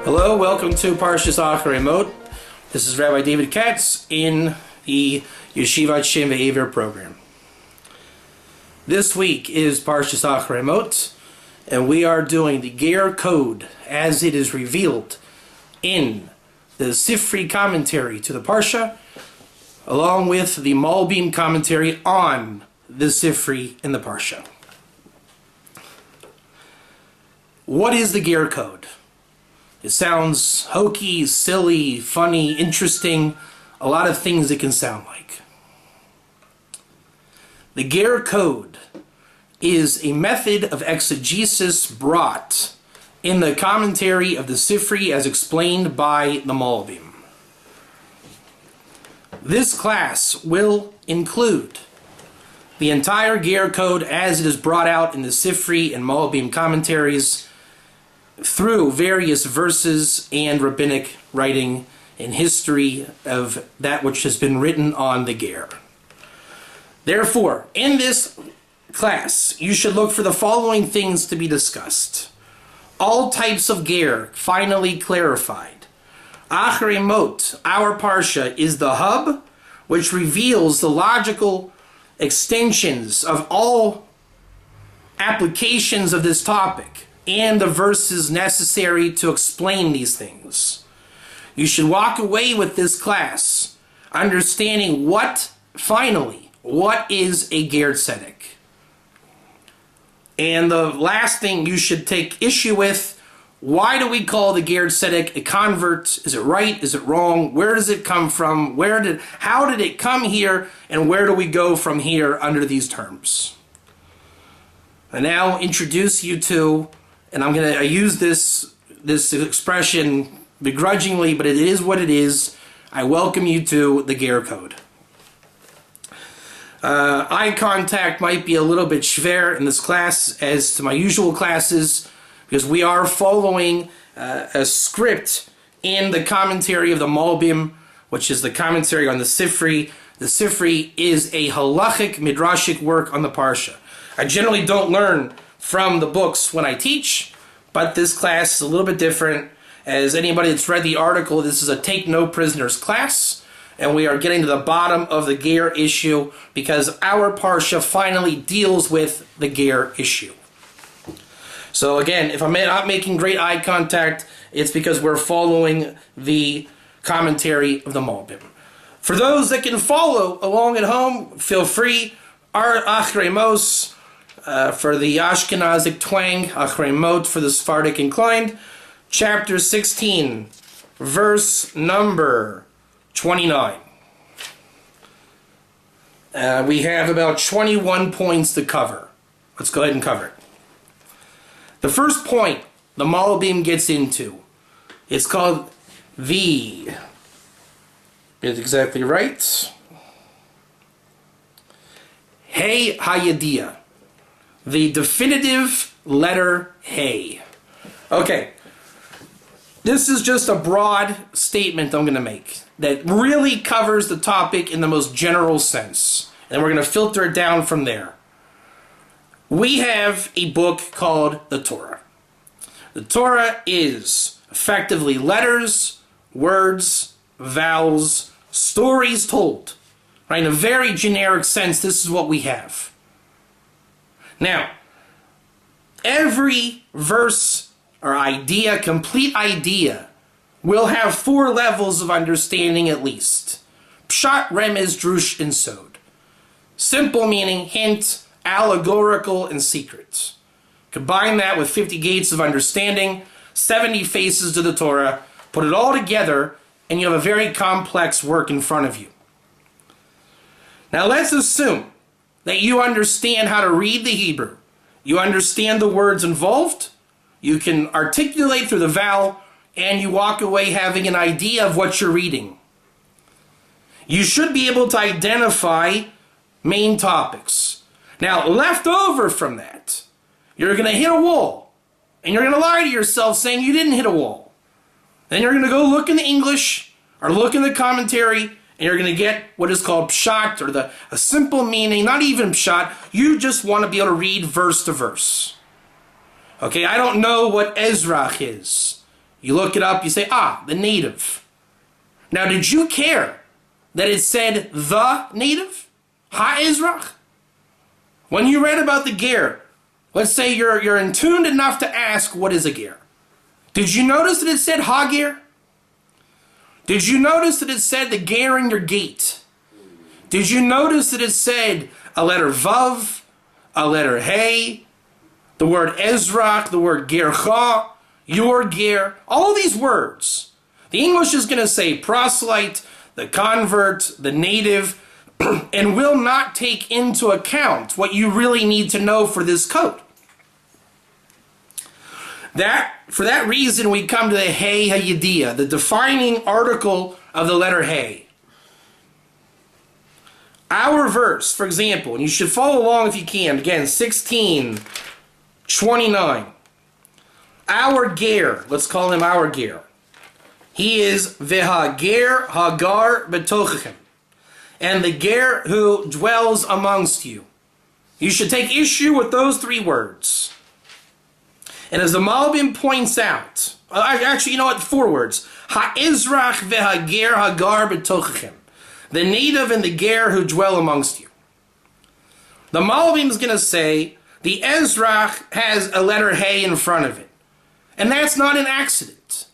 Hello, welcome to Parashas Achreimos. This is Rabbi David Katz in the Yeshivat Shem Ve'ever program. This week is Parashas Achreimos, and we are doing the Ger code as it is revealed in the Sifri commentary to the Parsha, along with the Malbim commentary on the Sifri in the Parsha. What is the Ger code? It sounds hokey, silly, funny, interesting, a lot of things it can sound like. The Ger code is a method of exegesis brought in the commentary of the Sifri as explained by the Malbim. This class will include the entire Ger code as it is brought out in the Sifri and Malbim commentaries through various verses and rabbinic writing and history of that which has been written on the Ger. Therefore, in this class, you should look for the following things to be discussed. All types of Ger finally clarified. Achreimos, our Parsha, is the hub which reveals the logical extensions of all applications of this topic and the verses necessary to explain these things. You should walk away with this class understanding finally, what is a Ger Tzedek. And the last thing you should take issue with, why do we call the Ger Tzedek a convert? Is it right? Is it wrong? Where does it come from? How did it come here? And where do we go from here under these terms? I now introduce you to, and I'm going to use this expression begrudgingly, but it is what it is. I welcome you to the Ger code. Eye contact might be a little bit schwer in this class as to my usual classes, because we are following a script in the commentary of the Malbim, which is the commentary on the Sifri. The Sifri is a halachic midrashic work on the Parsha. I generally don't learn from the books when I teach, but this class is a little bit different. As anybody that's read the article, this is a take no prisoners class, and we are getting to the bottom of the Ger issue because our Parsha finally deals with the Ger issue. So again, if I'm not making great eye contact, it's because we're following the commentary of the Malbim. For those that can follow along at home, feel free. Our Achreimos, for the Ashkenazic twang, Achreimot for the Sephardic inclined, chapter 16, verse number 29. We have about 21 points to cover. Let's go ahead and cover it. The first point the Malbim gets into is called the, is exactly right, Hey Hayediyah, the definitive letter Hey. Okay, this is just a broad statement I'm going to make that really covers the topic in the most general sense, and we're going to filter it down from there. We have a book called the Torah. The Torah is effectively letters, words, vowels, stories told. Right? In a very generic sense, this is what we have. Now, every verse or idea, complete idea, will have 4 levels of understanding at least. Pshat, remez, drush, and sod. Simple meaning, hint, allegorical, and secret. Combine that with 50 gates of understanding, 70 faces to the Torah, put it all together, and you have a very complex work in front of you. Now let's assume that you understand how to read the Hebrew. You understand the words involved, you can articulate through the vowel, and you walk away having an idea of what you're reading. You should be able to identify main topics. Now, left over from that, you're going to hit a wall, and you're going to lie to yourself saying you didn't hit a wall. Then you're going to go look in the English, or look in the commentary, and you're going to get what is called pshat, or a simple meaning, not even pshat. You just want to be able to read verse to verse. Okay, I don't know what Ezrach is. You look it up, you say, the native. Now, did you care that it said the native? Ha-Ezrach? When you read about the ger, let's say you're in tuned enough to ask, what is a ger? Did you notice that it said ha-ger? Did you notice that it said the ger in your gate? Did you notice that it said a letter vav, a letter hey, the word ezrach, the word gercha, your ger, all these words? The English is going to say proselyte, the convert, the native, and will not take into account what you really need to know for this code. For that reason, we come to the Hey HaYediyah, the defining article of the letter Hey. Our verse, for example, and you should follow along if you can, again, 16:29. Our ger, let's call him our ger. He is V'hager Hagar B'tochechem, and the ger who dwells amongst you. You should take issue with those three words. And as the Malbim points out, actually, you know what? 4 words. Ha-Ezrach V'hager Hagar B'tochechem, the native and the ger who dwell amongst you. The Malbim is going to say the Ezrach has a letter Hey in front of it. And that's not an accident.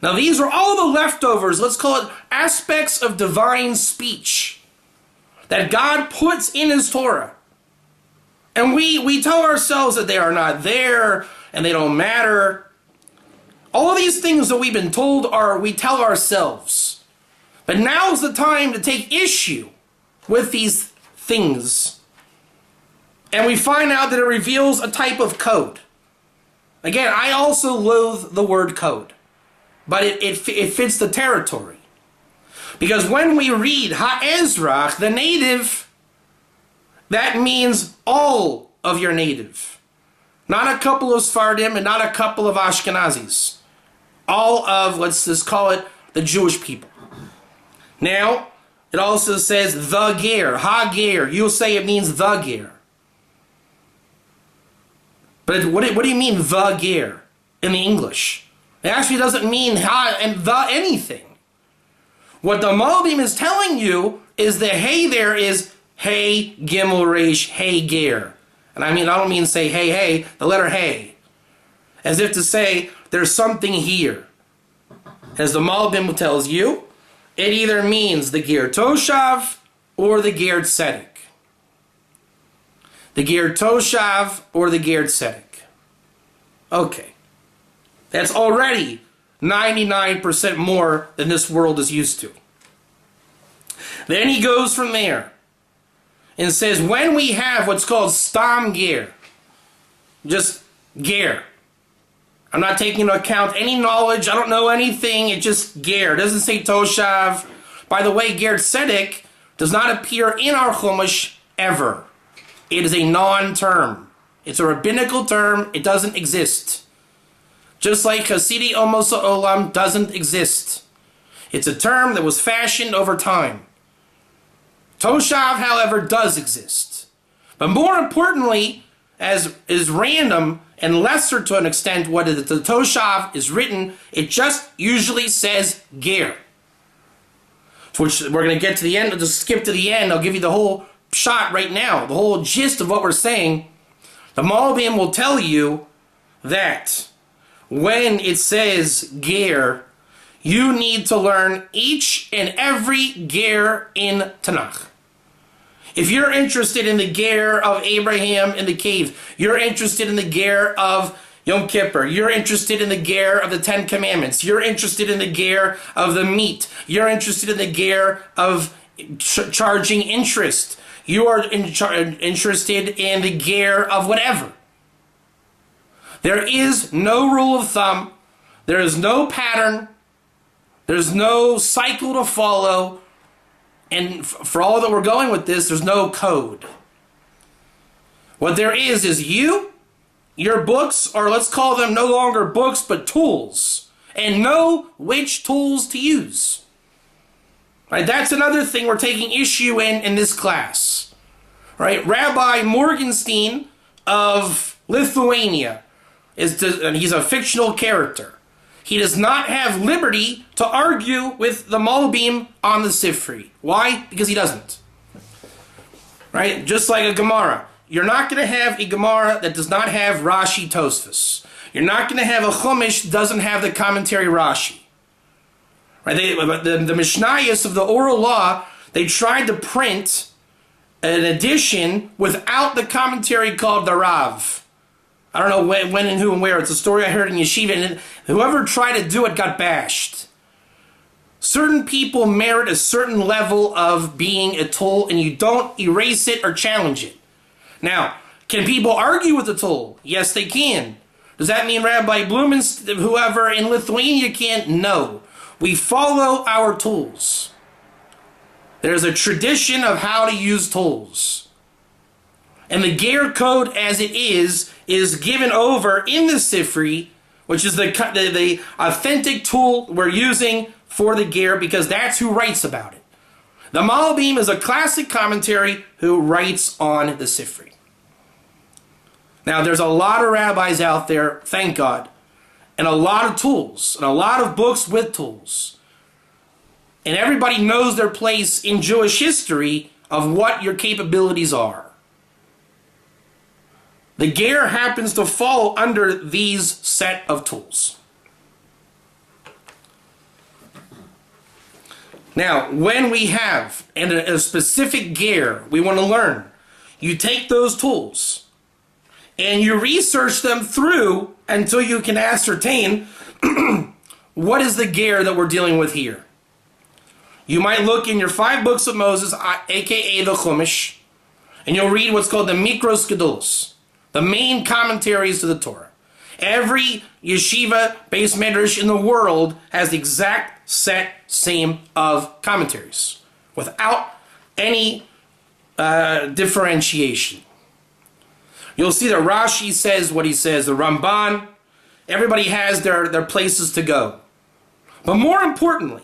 Now these are all the leftovers, let's call it aspects of divine speech that God puts in His Torah. And we tell ourselves that they are not there and they don't matter. All these things that we've been told we tell ourselves. But now's the time to take issue with these things. And we find out that it reveals a type of code. Again, I also loathe the word code. But it fits the territory. Because when we read Ha-Ezrach, the native, that means all of your native. Not a couple of Sfardim and not a couple of Ashkenazis. All of, let's just call it, the Jewish people. Now, it also says the ger, ha-ger. You'll say it means the ger. But what do you mean the ger in the English? It actually doesn't mean ha and the anything. What the Malbim is telling you is the hey there is hey gimel resh hey ger. And I don't mean say hey, the letter hey. As if to say there's something here. As the Malbim tells you, it either means the ger toshav or the ger tzedek. The ger toshav or the ger tzedek. Okay. That's already 99% more than this world is used to. Then he goes from there and says, when we have what's called stam ger, just ger. I'm not taking into account any knowledge. I don't know anything. It just ger. It doesn't say toshav. By the way, ger tzedek does not appear in our Chumash ever. It is a non-term. It's a rabbinical term. It doesn't exist. Just like Hasidi Omos Olam doesn't exist. It's a term that was fashioned over time. Toshav, however, does exist. But more importantly, as is random and lesser to an extent what the Toshav is written, it just usually says ger. Which we're going to get to the end. I'll just skip to the end. I'll give you the whole shot right now. The whole gist of what we're saying. The Malbim will tell you that when it says ger, you need to learn each and every ger in Tanakh. If you're interested in the ger of Abraham in the cave, you're interested in the ger of Yom Kippur, you're interested in the ger of the 10 Commandments, you're interested in the ger of the meat, you're interested in the ger of charging interest, you are interested in the ger of whatever. There is no rule of thumb, there is no pattern, there's no cycle to follow, and for all that we're going with this, there's no code. What there is your books, or let's call them no longer books, but tools, and know which tools to use. Right, that's another thing we're taking issue in this class. Right, Rabbi Morgenstein of Lithuania, and he's a fictional character. he does not have liberty to argue with the Malbim on the Sifri. Why? Because he doesn't. Right? Just like a Gemara. You're not going to have a Gemara that does not have Rashi Tosfos. You're not going to have a Chumash that doesn't have the commentary Rashi. Right? The Mishnayos of the oral law, they tried to print an edition without the commentary called the Rav. I don't know when and who and where. It's a story I heard in Yeshiva, and whoever tried to do it got bashed. Certain people merit a certain level of being a tool, and you don't erase it or challenge it. Now, can people argue with the tool? Yes, they can. Does that mean Rabbi Blumen's, whoever in Lithuania can't? No. We follow our tools. There's a tradition of how to use tools. And the Ger code as it is given over in the Sifri, which is the authentic tool we're using for the Ger, because that's who writes about it. The Malbim is a classic commentary who writes on the Sifri. Now, there's a lot of rabbis out there, thank God, and a lot of tools, and a lot of books with tools. And everybody knows their place in Jewish history of what your capabilities are. The Ger happens to fall under these set of tools. Now, when we have a specific Ger we want to learn, you take those tools and you research them through until you can ascertain what is the Ger that we're dealing with here. You might look in your 5 books of Moses, aka the Chumash, and you'll read what's called the Mikros Gedolos, the main commentaries to the Torah. Every yeshiva, base medrash in the world has the exact same of commentaries, without any differentiation. You'll see that Rashi says what he says, the Ramban, everybody has their places to go. But more importantly,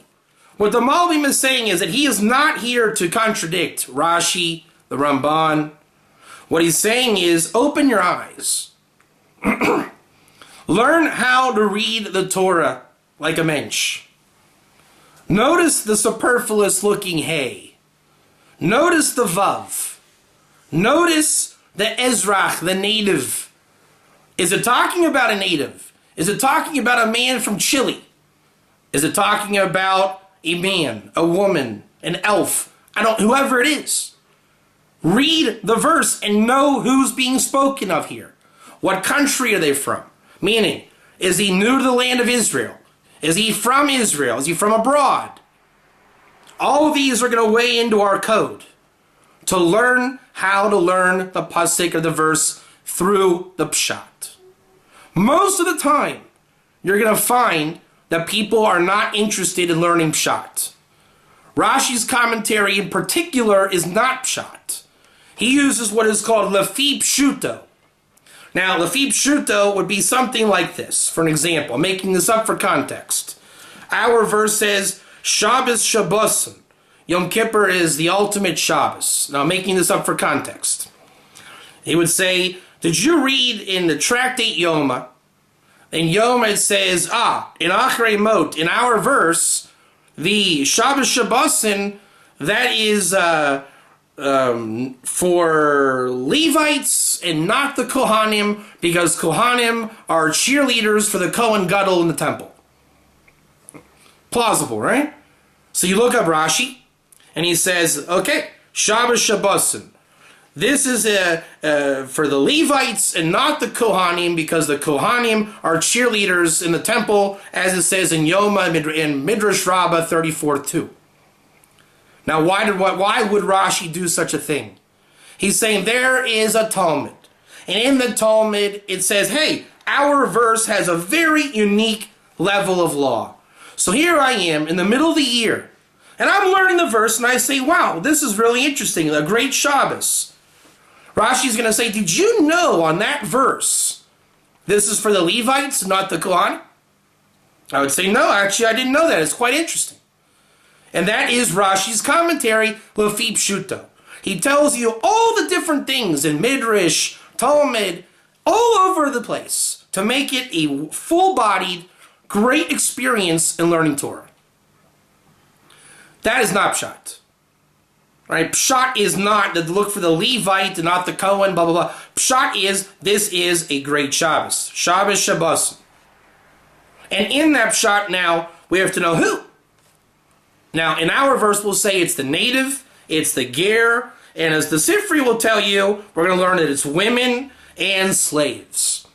what the Malbim is saying is that he is not here to contradict Rashi, the Ramban. What he's saying is, open your eyes. Learn how to read the Torah like a mensch. Notice the superfluous looking hay. Notice the vav. Notice the ezrach, the native. Is it talking about a native? Is it talking about a man from Chile? Is it talking about a man, a woman, an elf? Whoever it is. Read the verse and know who's being spoken of here. What country are they from? Meaning, is he new to the land of Israel? Is he from Israel? Is he from abroad? All of these are going to weigh into our code to learn how to learn the pasuk or the verse through the pshat. Most of the time, you're going to find that people are not interested in learning pshat. Rashi's commentary in particular is not pshat. He uses what is called lefi pshuto. Now, lefi pshuto would be something like this. For an example, I'm making this up for context. Our verse says, Shabbos Shabbosin. Yom Kippur is the ultimate Shabbos. Now, I'm making this up for context. He would say, did you read in the tractate Yoma? In Yoma it says, in Achreimos, in our verse, the Shabbos Shabbosin, that is for Levites and not the Kohanim, because Kohanim are cheerleaders for the Kohen Gadol in the temple. Plausible, right? So you look up Rashi, and he says, okay, Shabbos Shabbosin. This is for the Levites and not the Kohanim, because the Kohanim are cheerleaders in the temple, as it says in Yoma in Midrash Rabbah 34:2. Now, why would Rashi do such a thing? He's saying there is a Talmud. And in the Talmud, it says, hey, our verse has a very unique level of law. So here I am in the middle of the year, and I'm learning the verse, and I say, wow, this is really interesting, a great Shabbos. Rashi's going to say, did you know on that verse, this is for the Levites, not the Kohanim? I would say, no, actually, I didn't know that. It's quite interesting. And that is Rashi's commentary, Lefi Pshuto. He tells you all the different things in Midrash, Talmud, all over the place to make it a full-bodied, great experience in learning Torah. That is not Pshat. Right? Pshat is not to look for the Levite and not the Cohen, blah, blah, blah. Pshat is, this is a great Shabbos. Shabbos Shabbos. And in that Pshat now, we have to know who. Now, in our verse, we'll say it's the native, it's the ger, and as the Sifri will tell you, we're going to learn that it's women and slaves.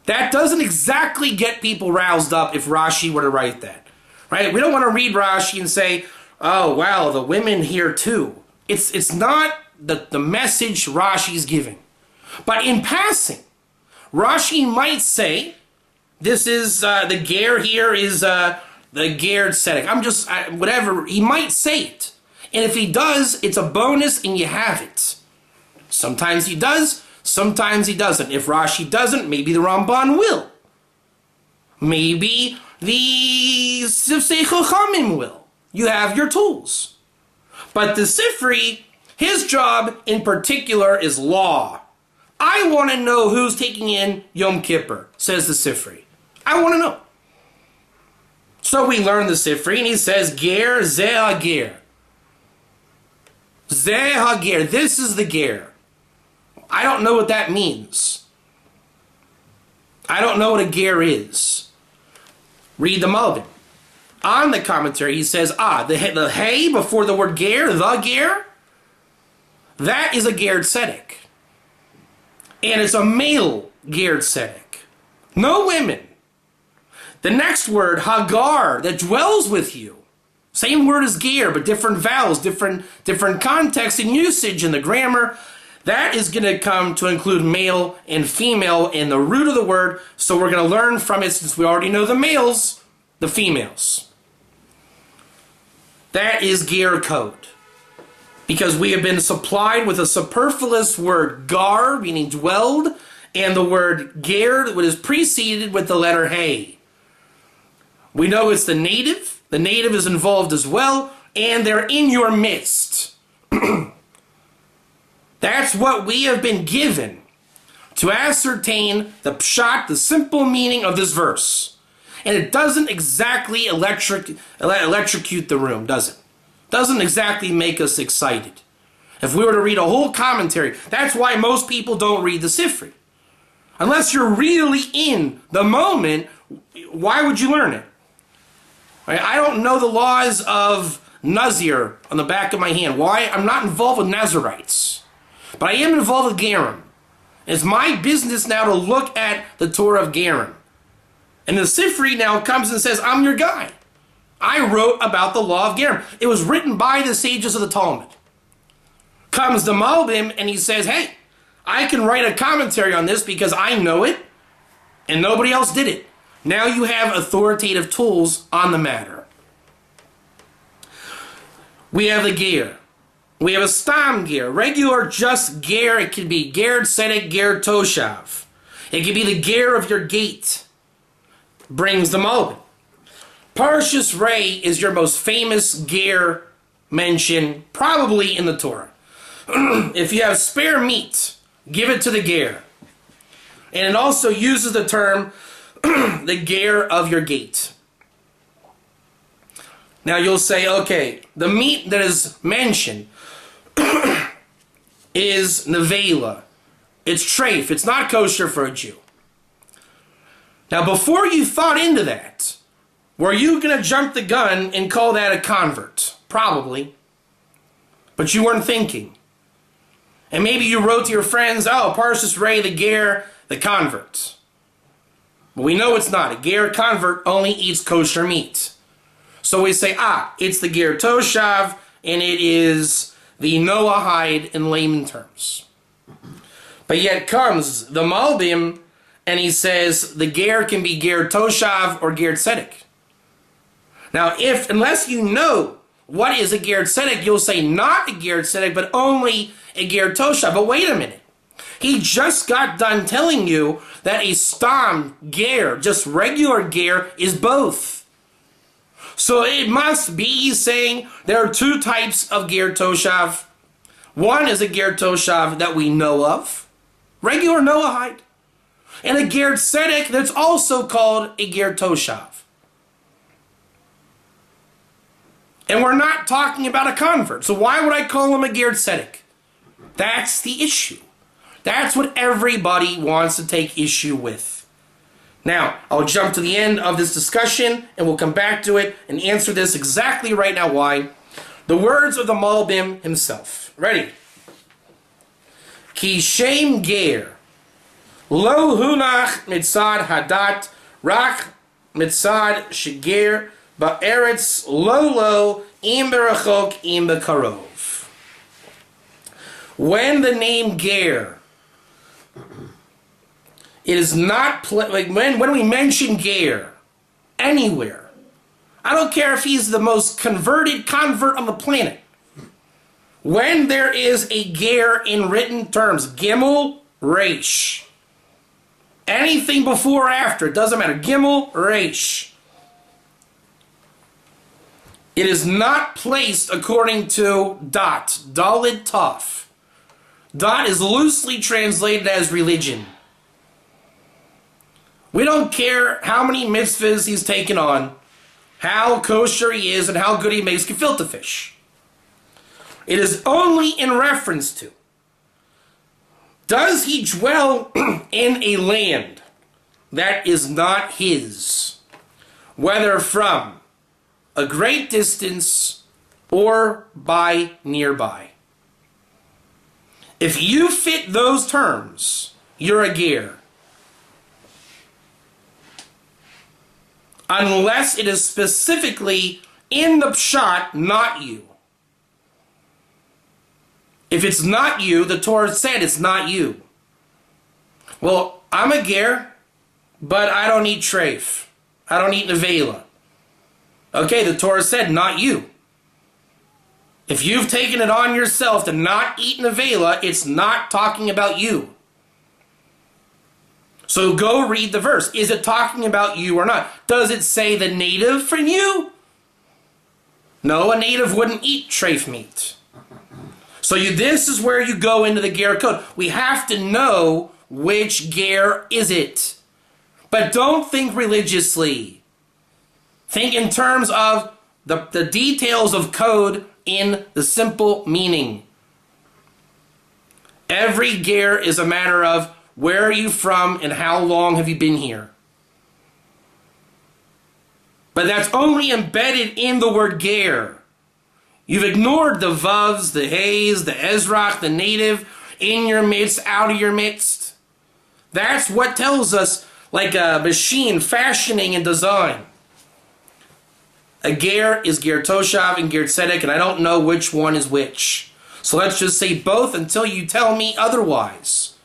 That doesn't exactly get people roused up if Rashi were to write that. Right? We don't want to read Rashi and say, oh, wow, the women here too. It's not the message Rashi's giving. But in passing, Rashi might say, this is, the ger here is the ger tzedek. Whatever, he might say it. And if he does, it's a bonus and you have it. Sometimes he does, sometimes he doesn't. If Rashi doesn't, maybe the Ramban will. Maybe the Sifsei Chachamim will. You have your tools. But the Sifri, his job in particular is law. I want to know who's taking in Yom Kippur, says the Sifri. I want to know. So we learn the Sifri, and he says, Ger Zeh HaGer. Zeh HaGer. This is the Ger. I don't know what that means. I don't know what a Ger is. Read the Malbim. On the commentary, he says, the hey before the word Ger, the Ger, that is a Ger tzedek. And it's a male Ger tzedek. No women. The next word, Hagar, that dwells with you. Same word as Ger, but different vowels, different context and usage in the grammar. That is going to come to include male and female in the root of the word. So we're going to learn from it, since we already know the males, the females. That is Ger code. Because we have been supplied with a superfluous word, gar, meaning dwelled, and the word ger, which is preceded with the letter hey. We know it's the native. The native is involved as well, and they're in your midst. That's what we have been given to ascertain the pshat, the simple meaning of this verse. And it doesn't exactly electrocute the room, does it? Doesn't exactly make us excited. If we were to read a whole commentary, that's why most people don't read the Sifri. Unless you're really in the moment, why would you learn it? I don't know the laws of Nazir on the back of my hand. Why? I'm not involved with Nazarites. But I am involved with Gerim. It's my business now to look at the Torah of Gerim. And the Sifri now comes and says, I'm your guy. I wrote about the law of Gerim. It was written by the sages of the Talmud. Comes the Malbim and he says, hey, I can write a commentary on this because I know it and nobody else did it. Now you have authoritative tools on the matter. We have the ger. We have a stam ger. Regular just ger. It could be ger tzedek, ger toshav. It could be the ger of your gate. Brings the Malbim. Parashas Rei is your most famous ger mention, probably in the Torah. If you have spare meat, give it to the ger. And it also uses the term the ger of your gate. Now you'll say, okay, the meat that is mentioned is nevela. It's treif. It's not kosher for a Jew. Now before you thought into that, were you going to jump the gun and call that a convert? Probably. But you weren't thinking. And maybe you wrote to your friends, oh, Parashas Rei, the ger, the convert. But we know it's not. A ger convert only eats kosher meat. So we say, it's the ger toshav, and it is the Noahide in layman terms. But yet comes the Malbim, and he says the ger can be ger toshav or ger tzedek. Now, unless you know what is a ger tzedek, you'll say not a ger tzedek, but only a ger toshav. But wait a minute. He just got done telling you that a stam ger, just regular ger, is both. So it must be saying there are two types of ger toshav. One is a ger toshav that we know of, regular Noahide. and a ger tzedek that's also called a ger toshav. And we're not talking about a convert. So why would I call him a ger tzedek? That's the issue. That's what everybody wants to take issue with. Now, I'll jump to the end of this discussion, and we'll come back to it and answer this exactly right now why. The words of the Malbim himself. Ready? Ki shem ger, lo hunach mitzad hadat, rak mitzad shiger, ba'eretz lo im berachok im bekarov. When the name ger, it is not, like when we mention ger, anywhere, I don't care if he's the most converted convert on the planet. When there is a ger in written terms, gimel, resh, anything before or after, it doesn't matter, gimel, resh, it is not placed according to dot, dalid taf. Dot is loosely translated as religion. We don't care how many mitzvahs he's taken on, how kosher he is, and how good he makes gefilte fish. It is only in reference to, does he dwell in a land that is not his, whether from a great distance or by nearby. If you fit those terms, you're a ger. Unless it is specifically in the pshat, not you. If it's not you, the Torah said it's not you. Well, I'm a ger, but I don't eat treif. I don't eat nevela. Okay, the Torah said not you. If you've taken it on yourself to not eat nevela, it's not talking about you. So go read the verse. Is it talking about you or not? Does it say the native for you? No, a native wouldn't eat treif meat. So this is where you go into the ger code. We have to know which ger is it. But don't think religiously. Think in terms of the details of code in the simple meaning. Every ger is a matter of where are you from and how long have you been here. But that's only embedded in the word ger. You've ignored the vavs, the hays, the ezrach, the native, in your midst, out of your midst. That's what tells us, like a machine fashioning and design. A ger is ger toshav and ger tzedek, and I don't know which one is which. So let's just say both until you tell me otherwise.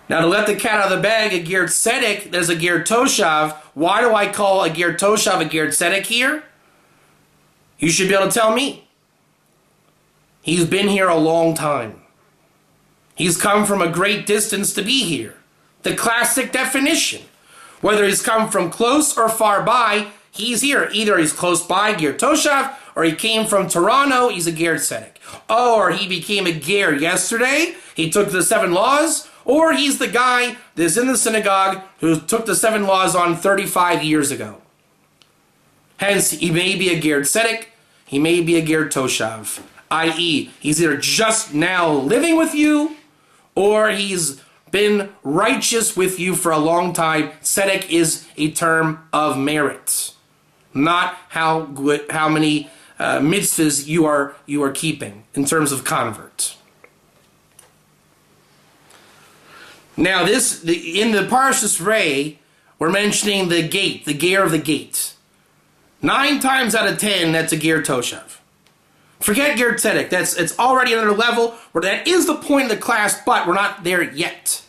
Now, to let the cat out of the bag, a ger tzedek, there's a ger toshav. Why do I call a ger toshav a ger tzedek here? You should be able to tell me. He's been here a long time. He's come from a great distance to be here. The classic definition. Whether he's come from close or far by, he's here. Either he's close by, ger toshav, or he came from Toronto, he's a ger tzedek. Or he became a ger yesterday, he took the 7 laws, or he's the guy that's in the synagogue who took the 7 laws on 35 years ago. Hence, he may be a ger tzedek, he may be a ger toshav, i.e., he's either just now living with you, or he's been righteous with you for a long time. Tzedek is a term of merit, not how many mitzvahs you are keeping in terms of convert. Now, in the Parashas Rei, we're mentioning the gate, the ger of the gate. 9 times out of 10, that's a ger toshav. Forget ger tzedek. It's already another level where that is the point of the class, but we're not there yet.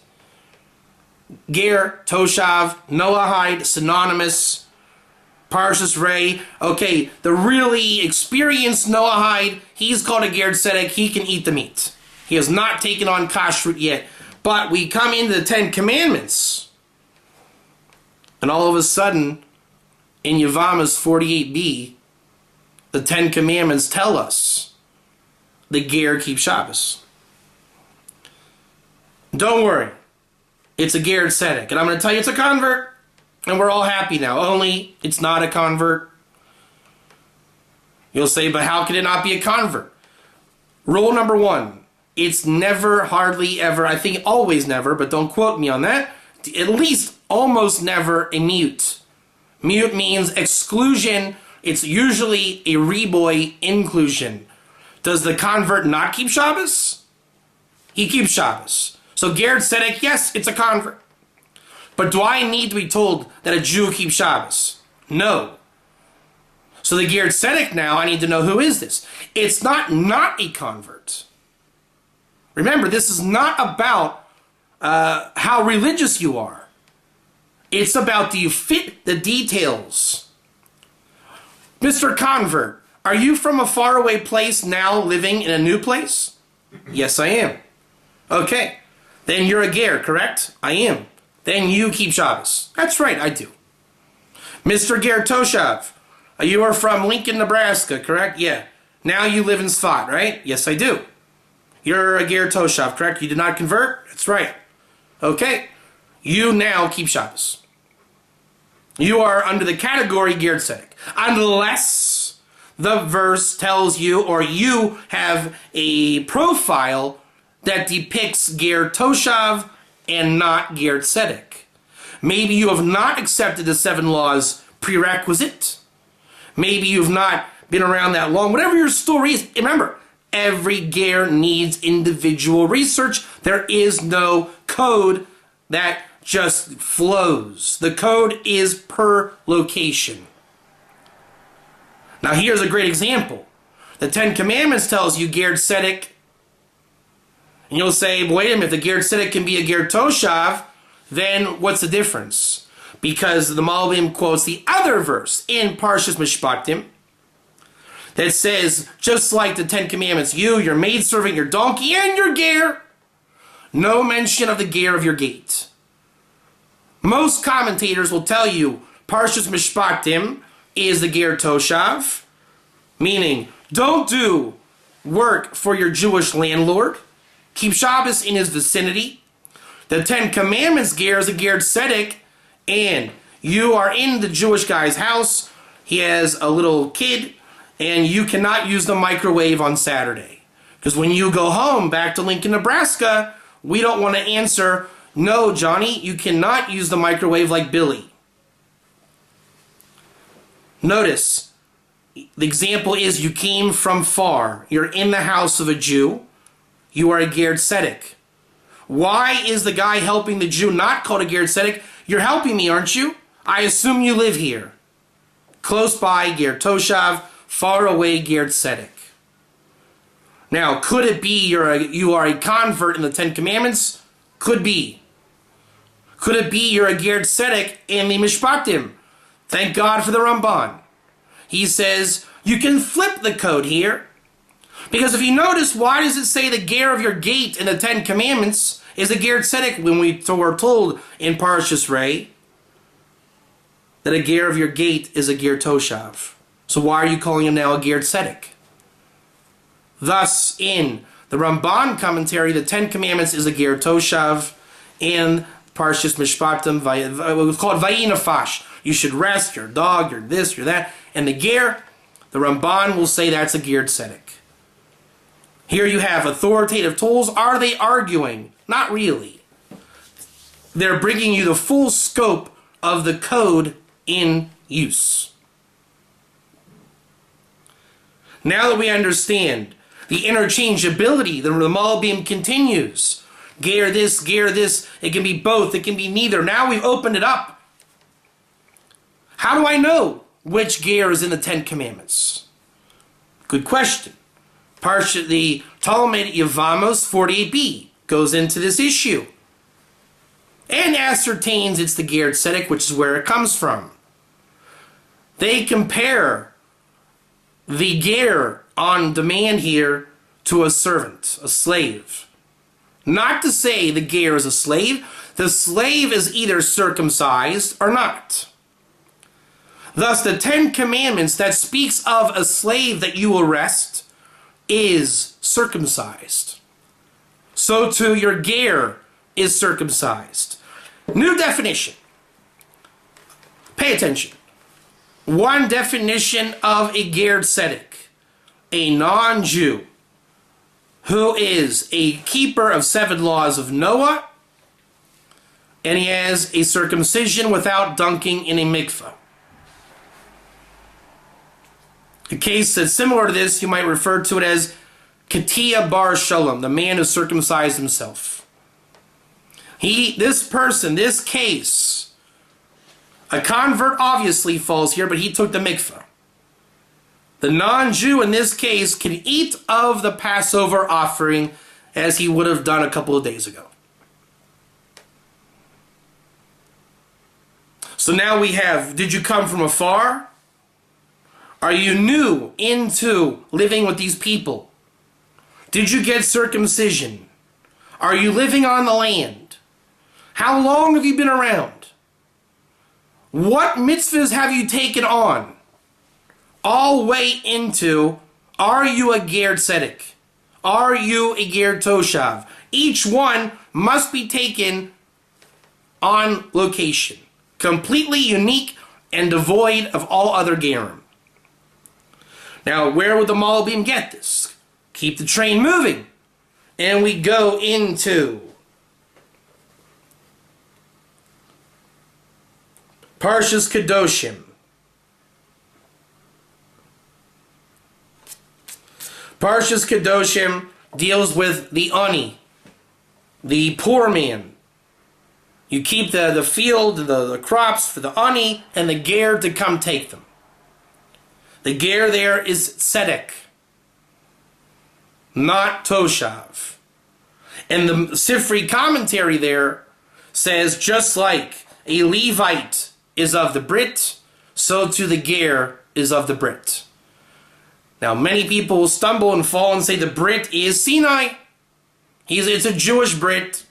Ger, toshav, Noahide, synonymous. Parashas Rei. Okay, the really experienced Noahide, he's called a ger tzedek. He can eat the meat. He has not taken on kashrut yet. But we come into the 10 Commandments, and all of a sudden, in Yevamos 48b, the 10 Commandments tell us the ger keeps Shabbos. Don't worry. It's a Ger Tzedek. And I'm going to tell you it's a convert. And we're all happy now. Only it's not a convert. You'll say, but how can it not be a convert? Rule number one. It's never, hardly ever, I think always never, but don't quote me on that. At least almost never a mute. Mute means exclusion. It's usually a reboy inclusion. Does the convert not keep Shabbos? He keeps Shabbos. So Ger Tzedek, yes, it's a convert. But do I need to be told that a Jew keeps Shabbos? No. So the Ger Tzedek now, I need to know who is this. It's not a convert. Remember, this is not about how religious you are. It's about, do you fit the details? Mr. Convert, are you from a faraway place now living in a new place? Yes, I am. Okay. Then you're a Ger, correct? I am. Then you keep Shabbos. That's right, I do. Mr. Ger Toshav, you are from Lincoln, Nebraska, correct? Yeah. Now you live in Sfat, right? Yes, I do. You're a Ger Toshav, correct? You did not convert? That's right. Okay. You now keep Shabbos. You are under the category Ger Tzedek. Unless the verse tells you, or you have a profile that depicts Ger Toshav and not Ger Tzedek. Maybe you have not accepted the 7 laws prerequisite. Maybe you've not been around that long. Whatever your story is, remember, every Ger needs individual research. There is no code that just flows. The code is per location. Now here's a great example. The 10 Commandments tells you Ger Tzedek. And you'll say, wait a minute, if the Ger Tzedek can be a Ger Toshav, then what's the difference? Because the Malbim quotes the other verse in Parashas Mishpatim that says, just like the 10 Commandments, you, your maidservant, your donkey, and your Ger, no mention of the Ger of your gate. Most commentators will tell you Parashas Mishpatim is the Ger Toshav, meaning don't do work for your Jewish landlord. Keep Shabbos in his vicinity. The 10 Commandments Ger is a Ger Tzedek, and you are in the Jewish guy's house. He has a little kid, and you cannot use the microwave on Saturday. Because when you go home back to Lincoln, Nebraska, we don't want to answer, no, Johnny, you cannot use the microwave like Billy. Notice, the example is you came from far. You're in the house of a Jew. You are a Ger Tzedek. Why is the guy helping the Jew not called a Ger Tzedek? You're helping me, aren't you? I assume you live here. Close by, Ger Toshav. Far away, Ger Tzedek. Now, could it be you are a convert in the 10 Commandments? Could be. Could it be you're a Ger Tzedek in the Mishpatim? Thank God for the Ramban. He says, you can flip the code here. Because if you notice, why does it say the Ger of your gate in the 10 Commandments is a Ger Tzedek when we were told in Parashas Rei that a Ger of your gate is a Ger Toshav? So why are you calling him now a Ger Tzedek? Thus, in the Ramban commentary, the 10 Commandments is a Ger Toshav, and Parashas Mishpatim, it was called Vayinafash. You should rest, your dog, your this, your that. And the Ger, the Ramban will say that's a Ger Tzedek. Here you have authoritative tools. Are they arguing? Not really. They're bringing you the full scope of the code in use. Now that we understand the interchangeability, the Malbim continues. Ger this, it can be both, it can be neither. Now we've opened it up. How do I know which Ger is in the 10 Commandments? Good question. The Talmud Yevamos 48b goes into this issue and ascertains it's the Ger Tzedek, which is where it comes from. They compare the Ger on demand here to a servant, a slave. Not to say the Ger is a slave. The slave is either circumcised or not. Thus, the 10 Commandments that speaks of a slave that you arrest is circumcised. So too your Ger is circumcised. New definition. Pay attention. One definition of a ger tzedek, a non-Jew who is a keeper of 7 laws of Noah, and he has a circumcision without dunking in a mikveh. A case that's similar to this, you might refer to it as Katia bar Shalom, the man who circumcised himself. This case, a convert obviously falls here, but he took the mikveh. The non-Jew in this case can eat of the Passover offering as he would have done a couple of days ago. So now we have, did you come from afar? Are you new into living with these people? Did you get circumcision? Are you living on the land? How long have you been around? What mitzvahs have you taken on? All way into, are you a ger tzedek? Are you a ger toshav? Each one must be taken on location. Completely unique and devoid of all other gerim. Now, where would the Malbim get this? Keep the train moving. And we go into Parashas Kedoshim. Parashas Kedoshim deals with the ani, the poor man. You keep the field, the crops for the ani and the ger to come take them. The ger there is tzedek, not toshav. And the Sifri commentary there says, just like a Levite is of the Brit, so too the ger is of the Brit. Now, many people stumble and fall and say the Brit is Sinai. It's a Jewish Brit.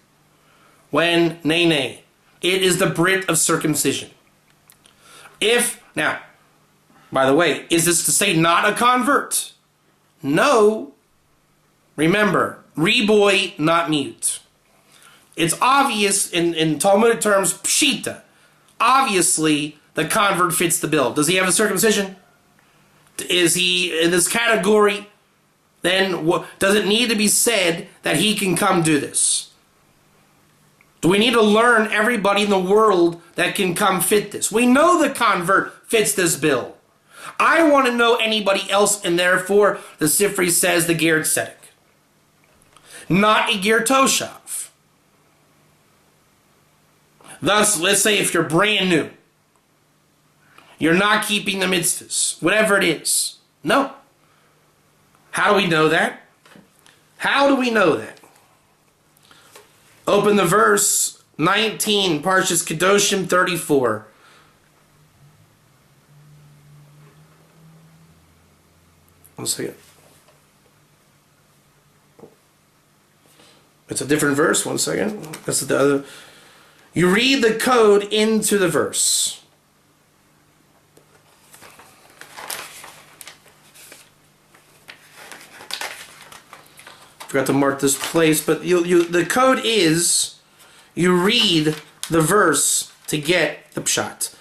When, nay. It is the Brit of circumcision. Now, by the way, is this to say not a convert? No. Remember, reboy, not mute. It's obvious in Talmudic terms, pshita. Obviously, the convert fits the bill. Does he have a circumcision? Is he in this category? Then does it need to be said that he can come do this? Do we need to learn everybody in the world that can come fit this? We know the convert fits this bill. I want to know anybody else, and therefore the Sifri says the ger tzedek. Not a ger toshav. Thus, let's say if you're brand new, you're not keeping the mitzvahs, whatever it is. No. How do we know that? How do we know that? Open the verse 19, Parashas Kedoshim 34. One second. It's a different verse. One second. That's the other. You read the code into the verse. Forgot to mark this place, but the code is you read the verse to get the pshat.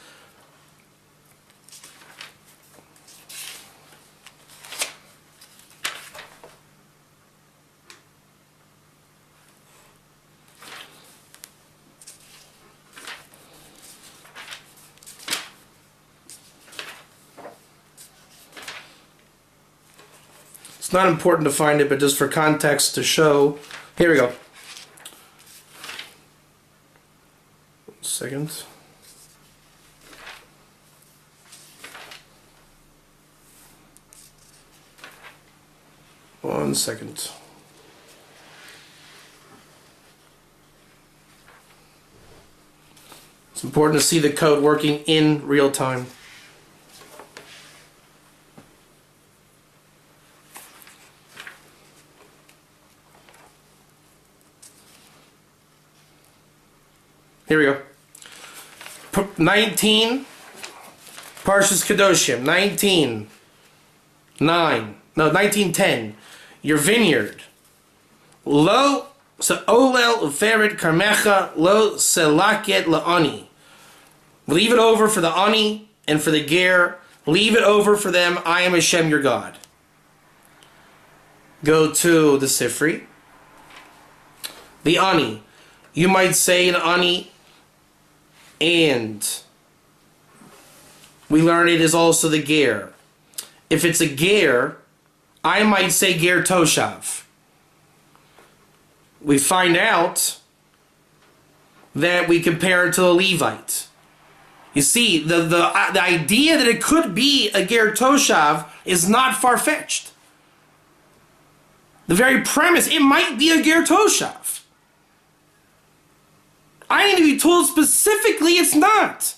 It's not important to find it, but just for context to show. Here we go. 1 second. One second. It's important to see the code working in real time. Here we go. 19, Parashas Kedoshim, 19:10. Your vineyard. Lo So olel ufered karmecha lo selaket laani. Leave it over for the ani and for the ger. Leave it over for them. I am Hashem your God. Go to the Sifri. The ani. You might say an ani, and we learn it is also the ger. If it's a ger, I might say ger toshav. We find out that we compare it to a Levite. You see, the idea that it could be a ger toshav is not far-fetched. The very premise, it might be a ger toshav. I need to be told specifically it's not.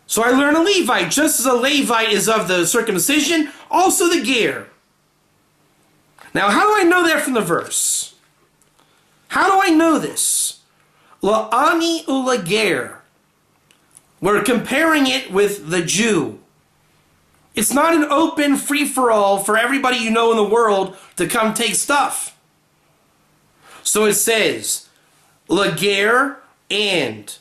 So I learn a Levite, just as a Levite is of the circumcision, also the ger. Now, how do I know that from the verse? How do I know this? La'ani ulager. We're comparing it with the Jew. It's not an open free-for-all for everybody you know in the world to come take stuff. So it says, lager and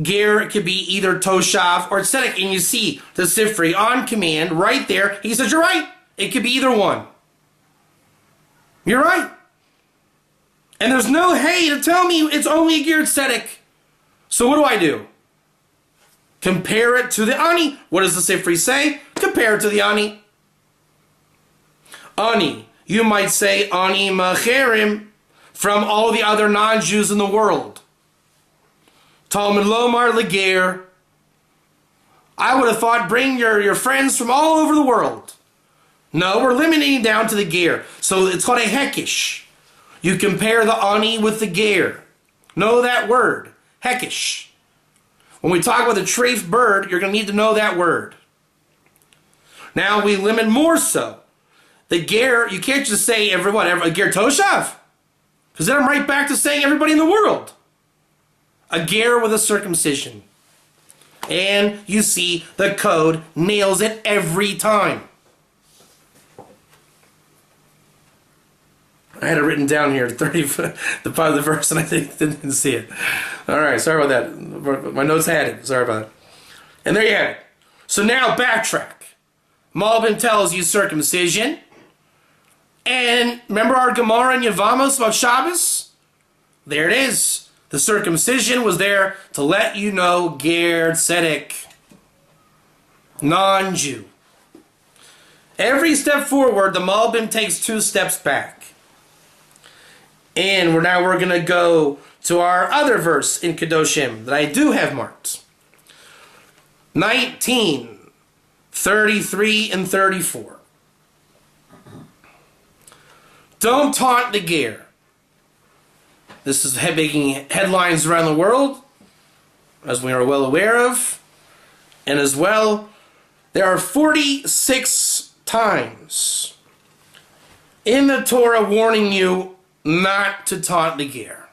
ger could be either toshav or tzedek. And you see the Sifri on command right there. He says, you're right. It could be either one. You're right. And there's no hey to tell me it's only a ger tzedek. So what do I do? Compare it to the ani. What does the Sifri say? Compare it to the ani. Ani. You might say ani macherim from all the other non-Jews in the world. Talmud lomar leger. I would have thought bring your friends from all over the world. No, we're limiting down to the ger. So it's called a hekish. You compare the ani with the ger. Know that word. Hekish. When we talk about the treif bird, you're going to need to know that word. Now we limit more so. The ger, you can't just say a ger toshav. Because then I'm right back to saying everybody in the world. A ger with a circumcision. And you see the code nails it every time. I had it written down here, the part of the verse, and I didn't see it. All right, sorry about that. My notes had it. Sorry about it. And there you have it. So now backtrack. Malbim tells you circumcision. And remember our Gemara in Yevamos about Shabbos? There it is. The circumcision was there to let you know ger tzedek, non-Jew. Every step forward, the Malbim takes 2 steps back. And we're going to go to our other verse in Kedoshim that I do have marked. 19, 33, and 34. Don't taunt the ger. This is making headlines around the world, as we are well aware of. And as well, there are 46 times in the Torah warning you not to taunt the ger.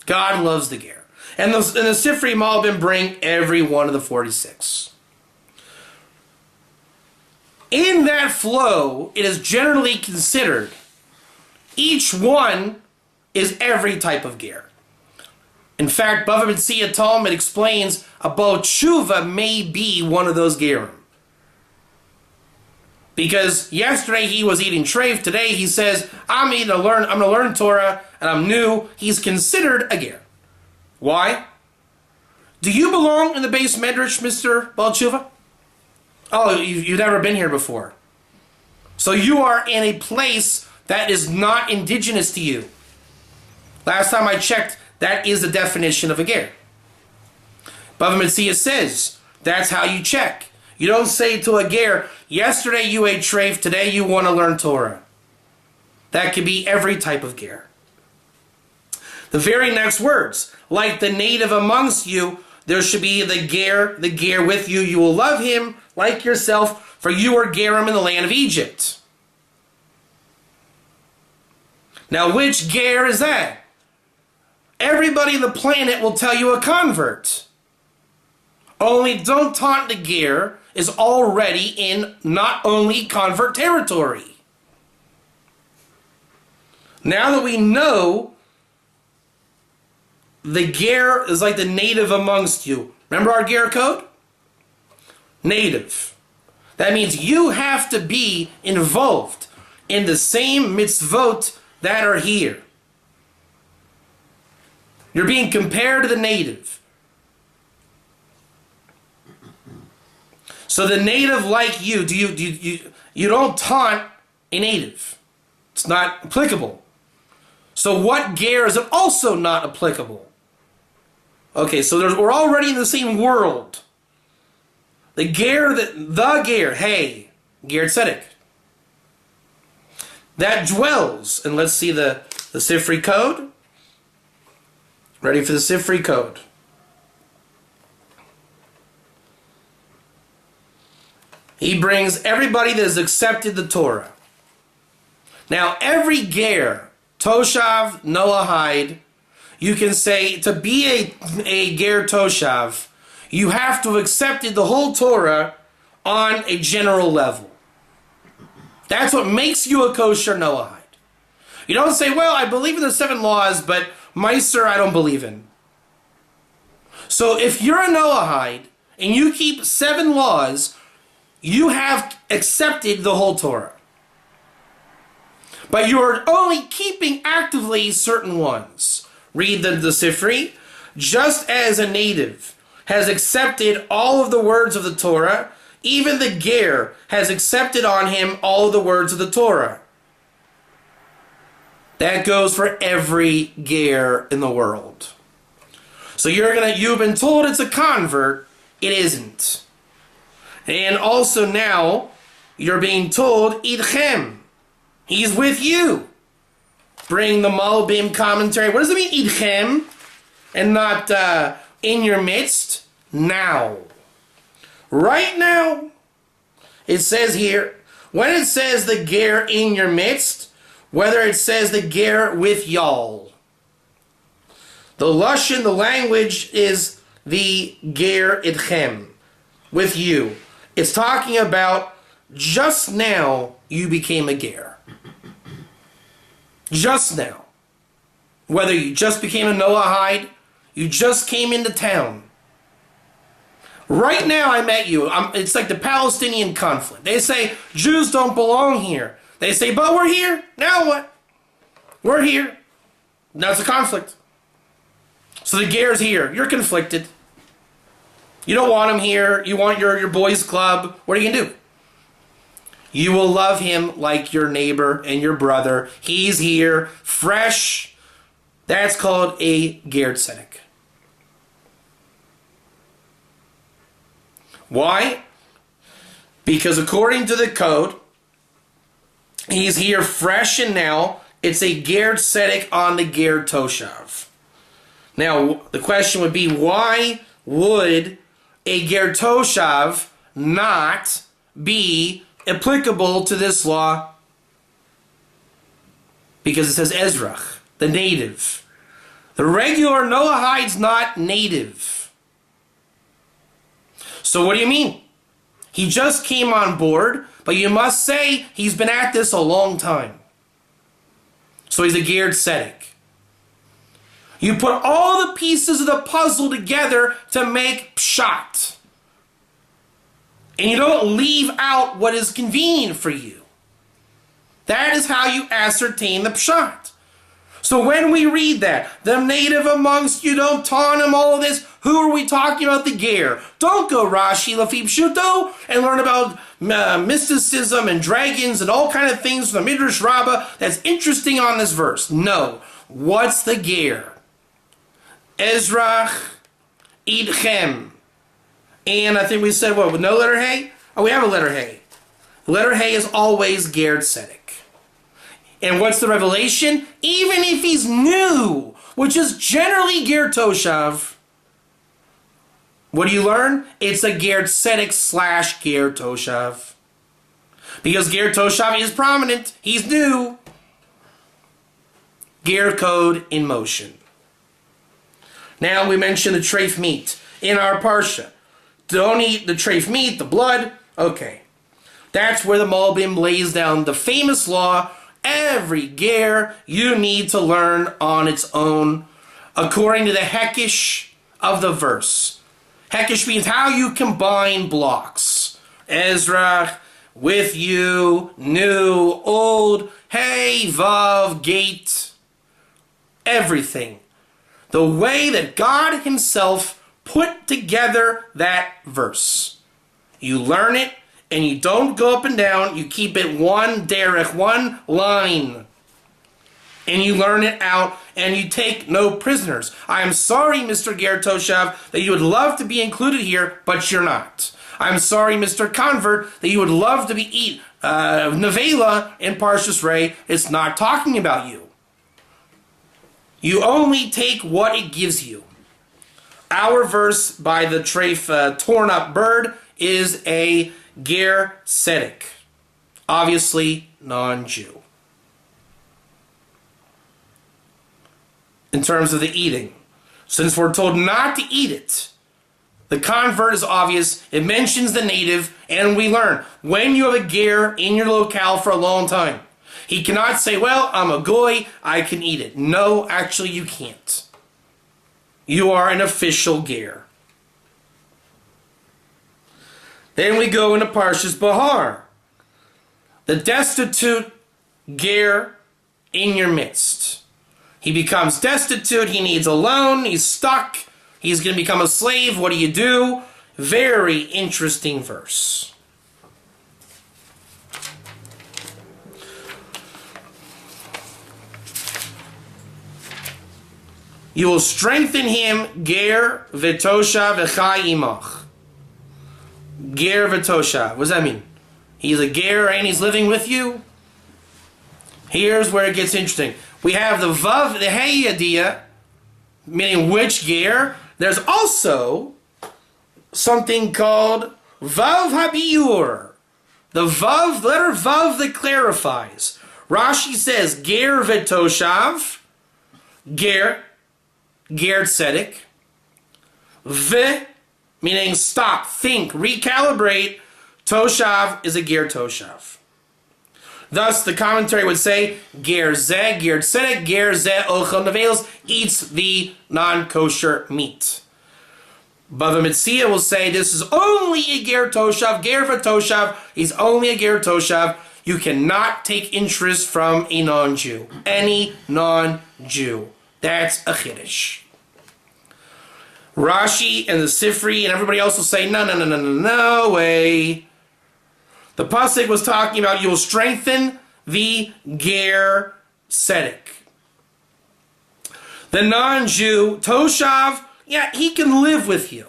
God loves the ger. And the Sifri Malbim bring every one of the 46. In that flow, it is generally considered each one is every type of ger. In fact, Bava Metzia Talmud explains a Baal Tshuva may be one of those gerim. Because yesterday he was eating treif, today he says, I'm going to learn Torah, and I'm new. He's considered a ger. Why? Do you belong in the base medrash, Mr. Baal Tshuva? Oh, you've never been here before. So you are in a place that is not indigenous to you. Last time I checked, that is the definition of a ger. Bava Metzia says, that's how you check. You don't say to a ger, yesterday you ate treif, today you want to learn Torah. That could be every type of ger. The very next words, like the native amongst you, there should be the ger with you. You will love him like yourself, for you are gerim in the land of Egypt. Now, which ger is that? Everybody on the planet will tell you a convert. Only don't taunt the ger is already in not only convert territory. Now that we know the ger is like the native amongst you. Remember our ger code? Native. That means you have to be involved in the same mitzvot that are here. You're being compared to the native. So the native like you, you don't taunt a native. It's not applicable. So what ger is also not applicable? Okay, so we're already in the same world. The ger, hey, ger tzedek, that dwells, and let's see the Sifri code. Ready for the Sifri code. He brings everybody that has accepted the Torah. Now, every ger, Toshav, Noahide, you can say to be a ger Toshav, you have to have accepted the whole Torah on a general level. That's what makes you a kosher Noahide. You don't say, well, I believe in the 7 laws, but Meiser I don't believe in. So if you're a Noahide and you keep 7 laws, you have accepted the whole Torah. But you're only keeping actively certain ones. Read the Sifri. Just as a native has accepted all of the words of the Torah, even the ger has accepted on him all of the words of the Torah. That goes for every ger in the world. So you've been told it's a convert, it isn't. And also now, you're being told, idchem, he's with you. Bring the Malbim commentary. What does it mean, idchem? And not in your midst? Now. Right now. It says here, when it says the ger in your midst, whether it says the ger with y'all. The lashon, the language, is the ger idchem, with you. It's talking about just now you became a ger. Just now. Whether you just became a Noahide, you just came into town. Right now I met you. It's like the Palestinian conflict. They say Jews don't belong here. They say, but we're here. Now what? We're here. That's a conflict. So the ger's here. You're conflicted. You don't want him here. You want your boys' club. What are you going to do? You will love him like your neighbor and your brother. He's here, fresh. That's called a ger tzedek. Why? Because according to the code, he's here fresh and now. It's a ger tzedek on the ger toshav. Now, the question would be, why would a ger toshav not be applicable to this law? Because it says Ezrach, the native. The regular Noahide's not native. So what do you mean? He just came on board, but you must say he's been at this a long time. So he's a ger tzedek. You put all the pieces of the puzzle together to make pshat. And you don't leave out what is convenient for you. That is how you ascertain the pshat. So when we read that, the native amongst you don't taunt him, all of this, who are we talking about? The ger. Don't go Rashi Lafi Pshuto and learn about mysticism and dragons and all kind of things from the Midrash Rabbah that's interesting on this verse. No. What's the ger? Ezrach idchem. And I think we said, what, with no letter hey? Oh, we have a letter hey. Letter hey is always ger tzedek. And what's the revelation? Even if he's new, which is generally ger toshav, what do you learn? It's a ger tzedek / ger toshav. Because ger toshav is prominent. He's new. Ger code in motion. Now we mentioned the treif meat in our parsha. Don't eat the treif meat, the blood. Okay. That's where the Malbim lays down the famous law. every ger you need to learn on its own, according to the hekish of the verse. Hekish means how you combine blocks. Ezra, with you, new, old, hey, vav, gate, everything. The way that God himself put together that verse. You learn it, and you don't go up and down. You keep it one derech, one line. And you learn it out, and you take no prisoners. I am sorry, Mr. Ger Toshav, that you would love to be included here, but you're not. I'm sorry, Mr. Convert, that you would love to be Nevela in Parashas Rei. It's not talking about you. You only take what it gives you. Our verse by the treif torn up bird is a ger tzedek, obviously non-Jew. In terms of the eating, since we're told not to eat it, the convert is obvious. It mentions the native, and we learn when you have a ger in your locale for a long time, he cannot say, well, I'm a goy, I can eat it. No, actually you can't. You are an official ger. Then we go into Parshas Bahar. The destitute ger in your midst. He becomes destitute, he needs a loan, he's stuck, he's going to become a slave. What do? Very interesting verse. You will strengthen him, ger v'toshav v'chai imach. Ger v'toshav. What does that mean? He's a ger and he's living with you? Here's where it gets interesting. We have the vav, the hey idea, meaning which ger. There's also something called vav habiur. The vav, letter vav that clarifies. Rashi says ger v'toshav, ger tzedek, v, meaning stop, think, recalibrate. Toshav is a ger toshav. Thus, the commentary would say, ger zeh, ger tzedek, ger zeh ochel nevelos, eats the non-kosher meat. Bava Metzia will say, this is only a ger toshav, ger v'toshav, he's only a ger toshav. You cannot take interest from a non-Jew. Any non-Jew. That's a chiddush. Rashi and the Sifri and everybody else will say, no way. The pasuk was talking about you will strengthen the ger tzedek. The non-Jew, Toshav, yeah, he can live with you.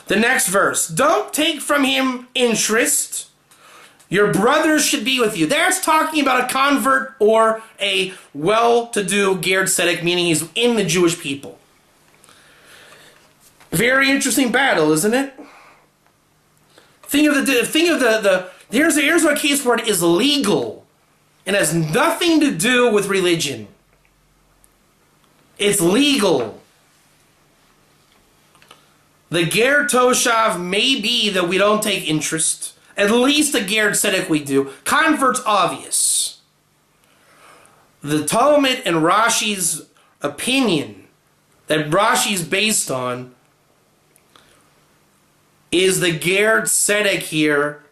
The next verse, don't take from him interest. Your brothers should be with you. That's talking about a convert or a well-to-do ger tzedek, meaning he's in the Jewish people. Very interesting battle, isn't it? Here's a case where it is legal and has nothing to do with religion. It's legal. The ger toshav may be that we don't take interest. At least the ger tzedek we do. Convert's obvious. The Talmud and Rashi's opinion that Rashi's based on is the ger tzedek here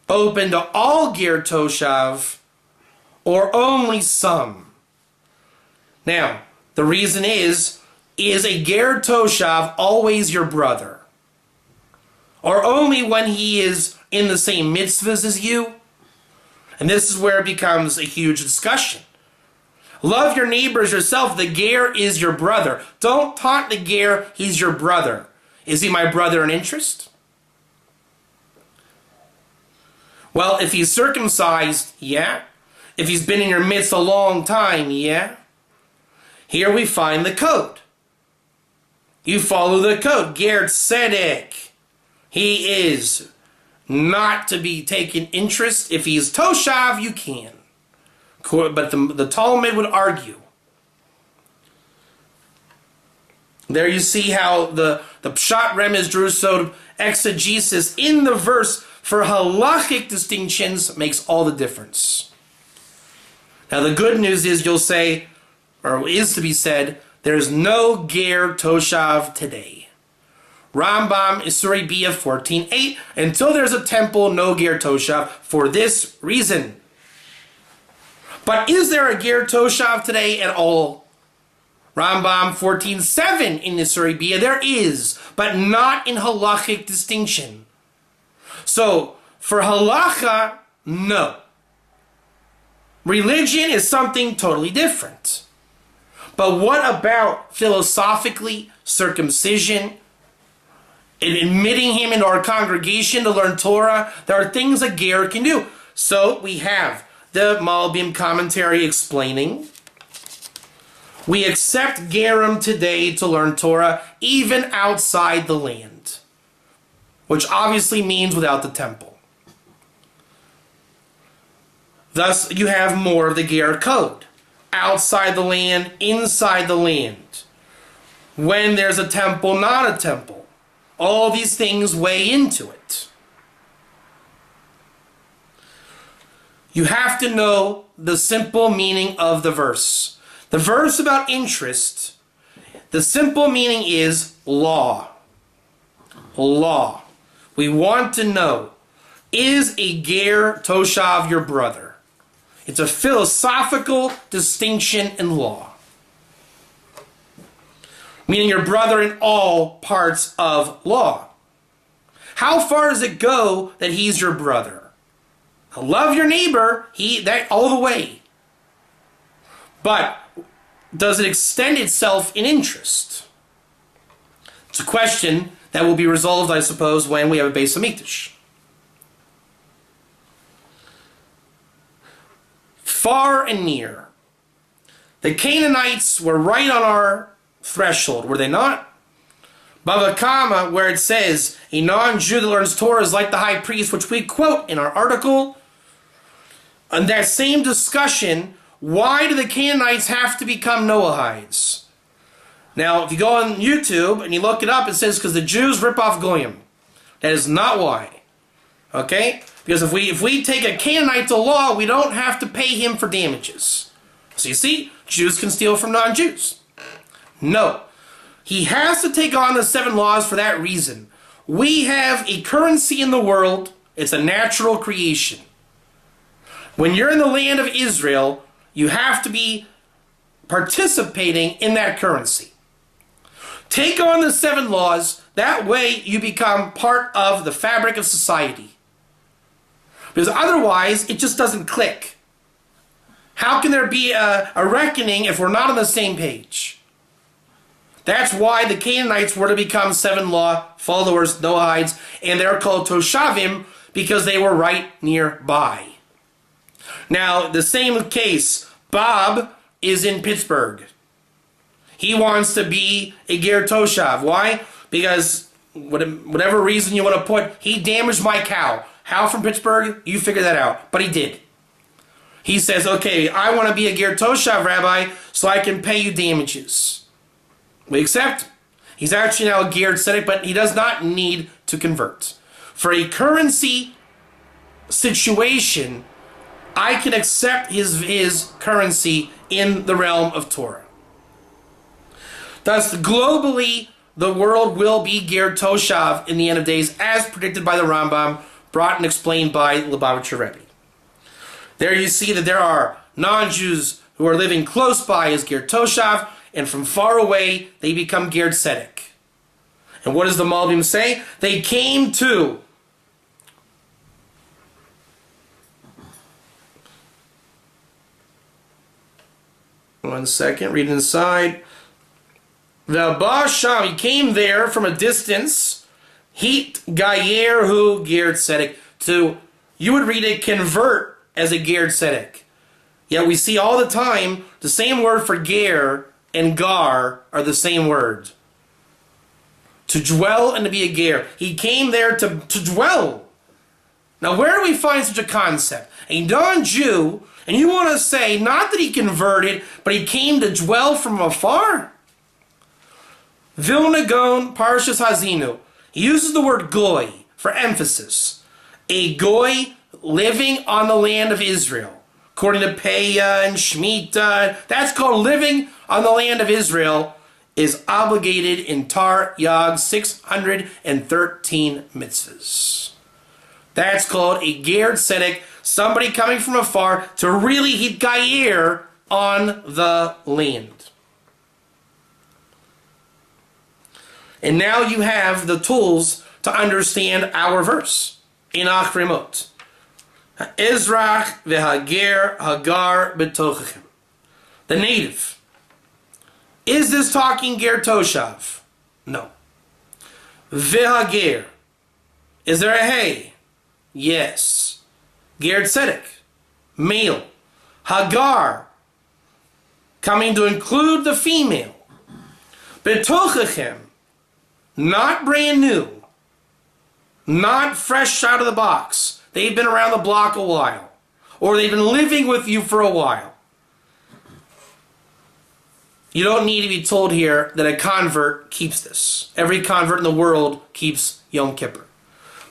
open to all ger toshav or only some? Now, the reason is a ger toshav always your brother? Or only when he is in the same mitzvahs as you? And this is where it becomes a huge discussion. Love your neighbors yourself. The ger is your brother. Don't taunt the ger he's your brother. Is he my brother in interest? Well, if he's circumcised, yeah. If he's been in your midst a long time, yeah. Here we find the code. You follow the code. Ger tzedek. He is not to be taken interest. If he's toshav, you can. But the Talmud would argue. There you see how the pshat remez drusod exegesis in the verse for halachic distinctions makes all the difference. Now the good news is you'll say, or is to be said, there's no ger toshav today. Rambam Isurei Bia 14:8. Until there's a temple, no ger toshav for this reason. But is there a ger toshav today at all? Rambam 14:7 in Isurei Bia, there is, but not in halachic distinction. So for halacha, no. Religion is something totally different. But what about philosophically, circumcision, and admitting him into our congregation to learn Torah? There are things a ger can do. So we have the Malbim commentary explaining, we accept gerim today to learn Torah even outside the land, which obviously means without the temple. Thus, you have more of the ger code. Outside the land, inside the land. When there's a temple, not a temple. All these things weigh into it. You have to know the simple meaning of the verse. The verse about interest, the simple meaning is law. Law. We want to know, is a ger toshav your brother? It's a philosophical distinction in law. Meaning your brother in all parts of law. How far does it go that he's your brother? Love your neighbor, that all the way. But does it extend itself in interest? It's a question that will be resolved, I suppose, when we have a Beis Hamikdash. Far and near. The Canaanites were right on our threshold, were they not? Bava Kama, where it says, a non-Jew that learns Torah is like the high priest, which we quote in our article. In that same discussion, why do the Canaanites have to become Noahides? Now, if you go on YouTube and you look it up, it says because the Jews rip off Goyim. That is not why. Okay? Because if we take a Canaanite to law, we don't have to pay him for damages. So you see, Jews can steal from non-Jews. No. He has to take on the 7 laws for that reason. We have a currency in the world. It's a natural creation. When you're in the land of Israel, you have to be participating in that currency. Take on the 7 laws. That way you become part of the fabric of society. Because otherwise, it just doesn't click. How can there be a reckoning if we're not on the same page? That's why the Canaanites were to become 7 law followers, Noahides, and they're called Toshavim because they were right nearby. Now, the same case, Bob is in Pittsburgh. He wants to be a ger toshav. Why? Because whatever reason you want to put, he damaged my cow. How from Pittsburgh? You figure that out. But he did. He says, okay, I want to be a ger toshav, Rabbi, so I can pay you damages. We accept. He's actually now a ger tzedek, but he does not need to convert. For a currency situation, I can accept his currency in the realm of Torah. Thus, globally, the world will be ger toshav in the end of days, as predicted by the Rambam, brought and explained by Lubavitcher Rebbe. There you see that there are non-Jews who are living close by as ger toshav, and from far away, they become ger tzedek. And what does the Malbim say? They came to one second, read inside. V'abasham, he came there from a distance. Heat gayer hu ger tzedek. To, you would read it, convert as a ger tzedek. Yet we see all the time the same word for ger and gar are the same word. To dwell and to be a ger. He came there to dwell. Now where do we find such a concept? A non-Jew, and you want to say not that he converted, but he came to dwell from afar? Vilna Gaon, Parashas Hazinu. He uses the word goy for emphasis. A goy living on the land of Israel. according to Peah and Shemitah, that's called living on the land of Israel, is obligated in Tar Yag 613 mitzvahs. That's called a Ger Tzedek, somebody coming from afar to really hitgayer on the land. And now you have the tools to understand our verse in Achreimos. Ezrach v'hager hagar b'tochechem. The native. Is this talking ger toshav? No. V'hager. Is there a hey? Yes. Ger tzedek. Male. Hagar. Coming to include the female. B'tochechem. Not brand new. Not fresh out of the box. They've been around the block a while. Or they've been living with you for a while. You don't need to be told here that a convert keeps this. Every convert in the world keeps Yom Kippur.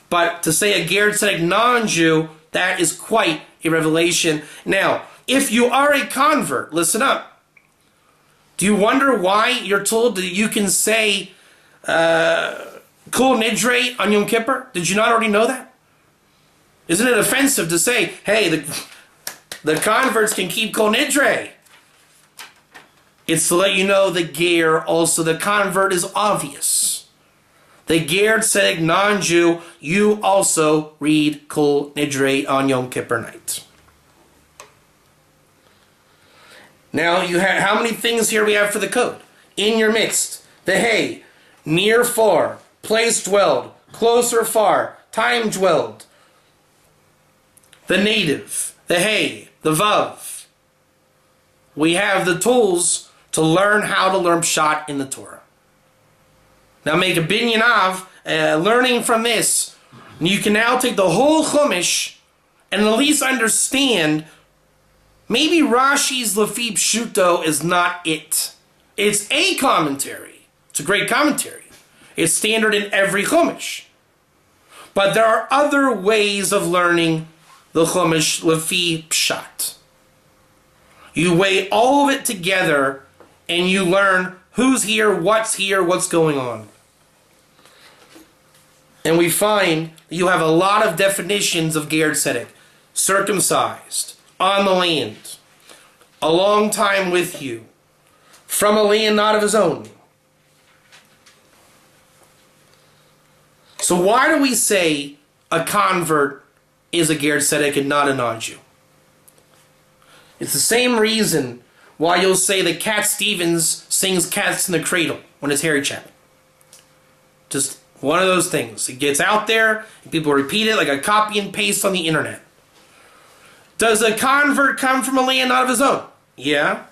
But to say a Ger Tzedek non-Jew, that is quite a revelation. Now, if you are a convert, listen up. Do you wonder why you're told that you can say Kol Nidre on Yom Kippur? Did you not already know that? Isn't it offensive to say, hey, the converts can keep Kol Nidre? It's to let you know the Ger, also the convert, is obvious. The Ger Tzedek non-Jew, you also read Kol Nidre on Yom Kippur night. Now, you have how many things here we have for the code? In your midst, the hey, near far, place dwelled, closer far, time dwelled. The native, the hey, the vav. We have the tools to learn how to learn pshat in the Torah. Now make a binyan of learning from this. You can now take the whole Chumash and at least understand maybe Rashi's Lefi Pshuto is not it. It's a commentary. It's a great commentary. It's standard in every Chumash. But there are other ways of learning the Chumash Lefi Pshat. You weigh all of it together and you learn who's here, what's going on. And we find you have a lot of definitions of Ger Tzedek. Circumcised, on the land, a long time with you, from a land not of his own. So why do we say a convert is a Ger Tzedek and not a non-Jew? It's the same reason why you'll say that Cat Stevens sings Cats in the Cradle when it's Harry Chapel. Just one of those things. It gets out there, and people repeat it like a copy and paste on the internet. Does a convert come from a land not of his own? Yeah.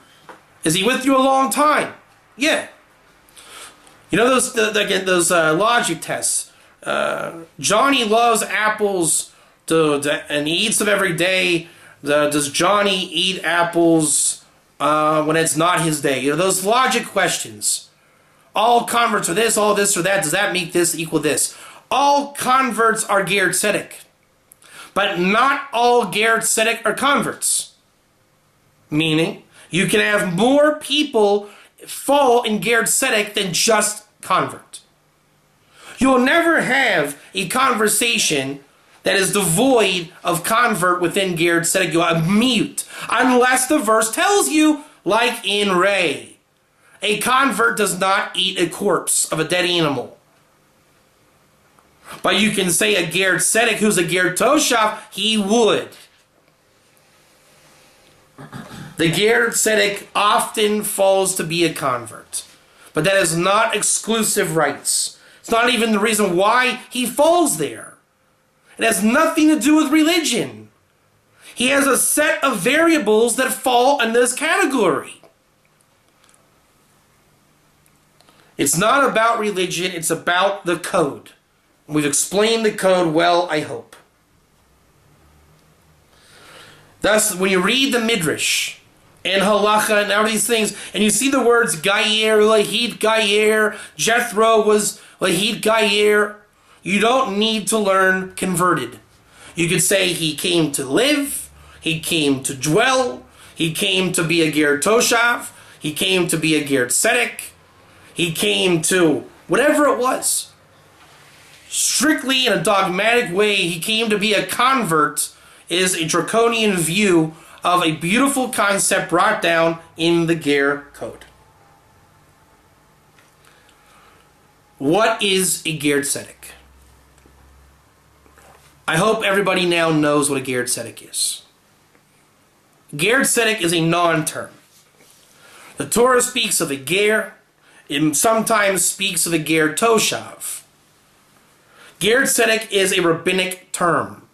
Is he with you a long time? Yeah. You know those logic tests. Johnny loves apples and he eats them every day. Does Johnny eat apples when it's not his day? You know, those logic questions. All converts are this, all this or that. Does that make this equal this? All converts are Ger Tzedek. But not all Ger Tzedek are converts. Meaning, you can have more people fall in Ger Tzedek than just convert. You'll never have a conversation that is devoid of convert within Ger Tzedek. You'll mute. Unless the verse tells you, like in Ray, a convert does not eat a corpse of a dead animal. But you can say a Ger Tzedek who's a Ger Toshav, he would. The Ger Tzedek often falls to be a convert. But that is not exclusive rights. It's not even the reason why he falls there. It has nothing to do with religion. He has a set of variables that fall in this category. It's not about religion, it's about the code. We've explained the code well, I hope. Thus, when you read the Midrash and Halacha and all these things, and you see the words Gayer, Lahid Gayer, Jethro was Lahid Gayer, you don't need to learn converted. You could say he came to live, He came to dwell. He came to be a ger toshav. He came to be a ger tzedek. He came to whatever it was. Strictly in a dogmatic way, he came to be a convert is a draconian view of a beautiful concept brought down in the ger code. What is a ger tzedek? I hope everybody now knows what a ger tzedek is. Ger tzedek is a non-term. The Torah speaks of a ger. It sometimes speaks of a ger toshav. Ger tzedek is a rabbinic term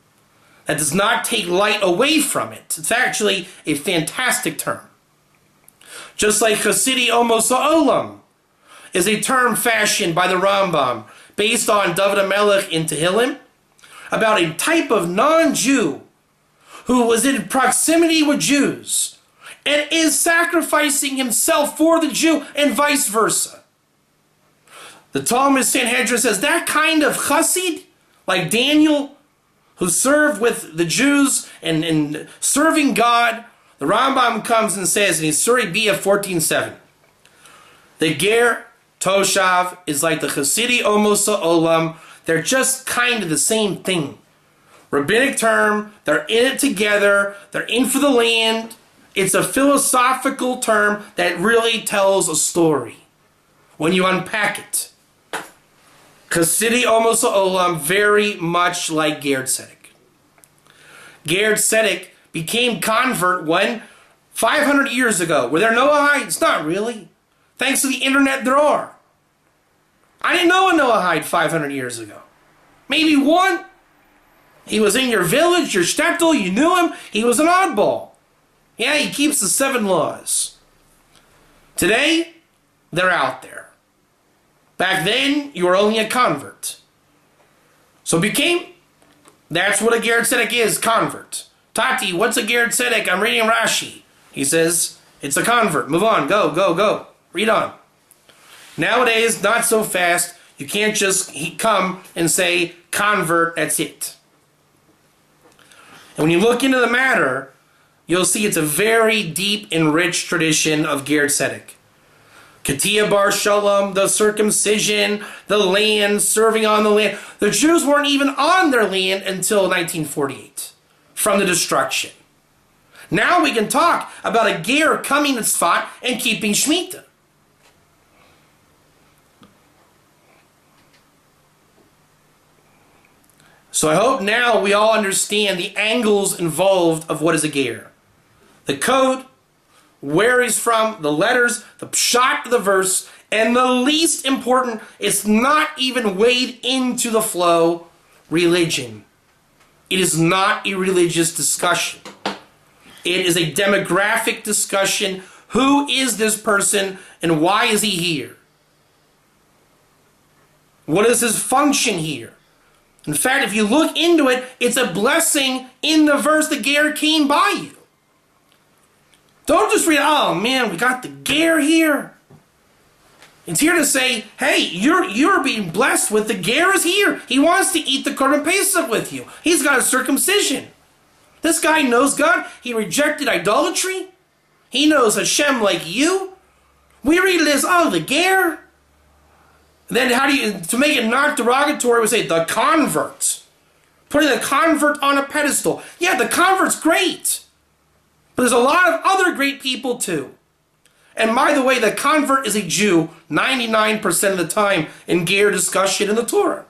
that does not take light away from it. It's actually a fantastic term. Just like Chasidi Omos Ha'olam is a term fashioned by the Rambam based on David HaMelech in Tehillim about a type of non-Jew who was in proximity with Jews and is sacrificing himself for the Jew and vice versa. The Talmud Sanhedrin says that kind of chassid, like Daniel, who served with the Jews and serving God, the Rambam comes and says in Yisuri Biyah 14:7, the ger toshav is like the Chasidi Omos Ha'olam. They're just kind of the same thing. Rabbinic term, they're in it together, they're in for the land. It's a philosophical term that really tells a story when you unpack it. Chasidi Omos Ha'olam, very much like ger tzedek. Ger tzedek became convert when? 500 years ago. Were there Noahides? Not really. Thanks to the internet, there are. I didn't know a Noahide 500 years ago. Maybe one. He was in your village, your shtetl, you knew him. He was an oddball. Yeah, he keeps the 7 laws. Today, they're out there. Back then, you were only a convert. So that's what a ger tzedek is, convert. Tati, what's a ger tzedek? I'm reading Rashi. He says, it's a convert. Move on, go. Read on. Nowadays, not so fast. You can't just come and say, convert, that's it. And when you look into the matter, you'll see it's a very deep and rich tradition of ger tzedek. Katia bar shalom, the circumcision, the land, serving on the land. The Jews weren't even on their land until 1948, from the destruction. Now we can talk about a ger coming to Tzfat and keeping Shemitah. So I hope now we all understand the angles involved of what is a ger. The code, where he's from, the letters, the pshat of the verse, and the least important, it's not even weighed into the flow, religion. It is not a religious discussion. It is a demographic discussion. Who is this person and why is he here? What is his function here? In fact, if you look into it, it's a blessing in the verse the ger came by you. Don't just read, oh man, we got the ger here. It's here to say, hey, you're being blessed with the ger is here. He wants to eat the Korban Pesach with you. He's got a circumcision. This guy knows God. He rejected idolatry. He knows Hashem like you. We read it as, oh, the ger. Then how do you, to make it not derogatory, we say the convert. Putting the convert on a pedestal. Yeah, the convert's great. But there's a lot of other great people too. And by the way, the convert is a Jew 99% of the time in ger discussion in the Torah.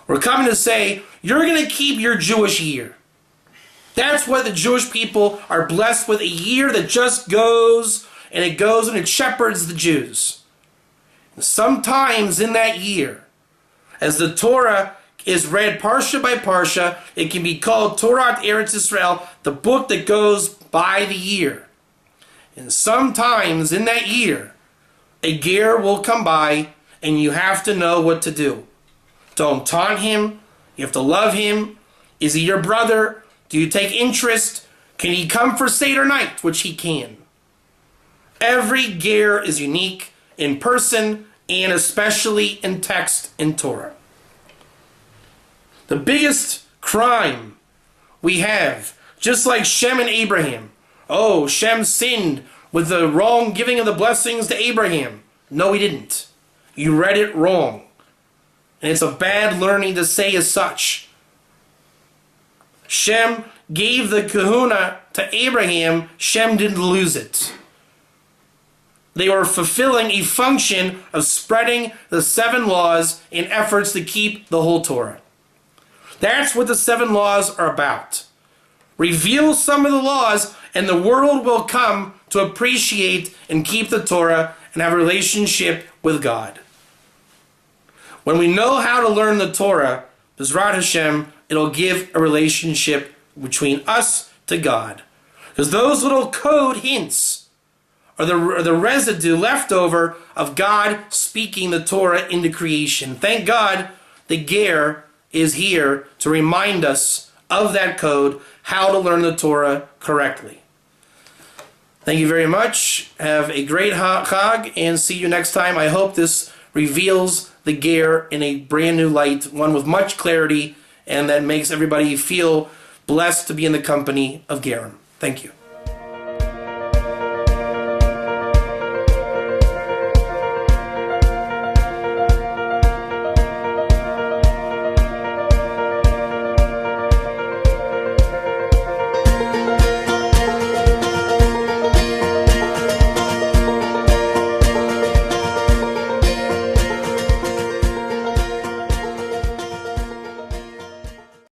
We're coming to say, you're going to keep your Jewish year. That's what the Jewish people are blessed with, a year that just goes and it shepherds the Jews. Sometimes in that year, as the Torah is read parsha by parsha, it can be called Torah Eretz Yisrael, the book that goes by the year. And sometimes in that year, a ger will come by and you have to know what to do. Don't taunt him. You have to love him. Is he your brother? Do you take interest? Can he come for Seder night? Which he can. Every ger is unique in person and especially in text in Torah. The biggest crime we have, Just like Shem and Abraham. Oh, Shem sinned with the wrong giving of the blessings to Abraham. No, he didn't. You read it wrong. And it's a bad learning to say as such. Shem gave the kahuna to Abraham. Shem didn't lose it. They were fulfilling a function of spreading the 7 laws in efforts to keep the whole Torah. That's what the 7 laws are about. Reveal some of the laws and the world will come to appreciate and keep the Torah and have a relationship with God. When we know how to learn the Torah, B'ezrat Hashem, it'll give a relationship between us to God. Because those little code hints are the residue left over of God speaking the Torah into creation. Thank God the Ger is here to remind us of that code, how to learn the Torah correctly. Thank you very much. Have a great Chag and see you next time. I hope this reveals the Ger in a brand new light, one with much clarity, and that makes everybody feel blessed to be in the company of Gerim. Thank you.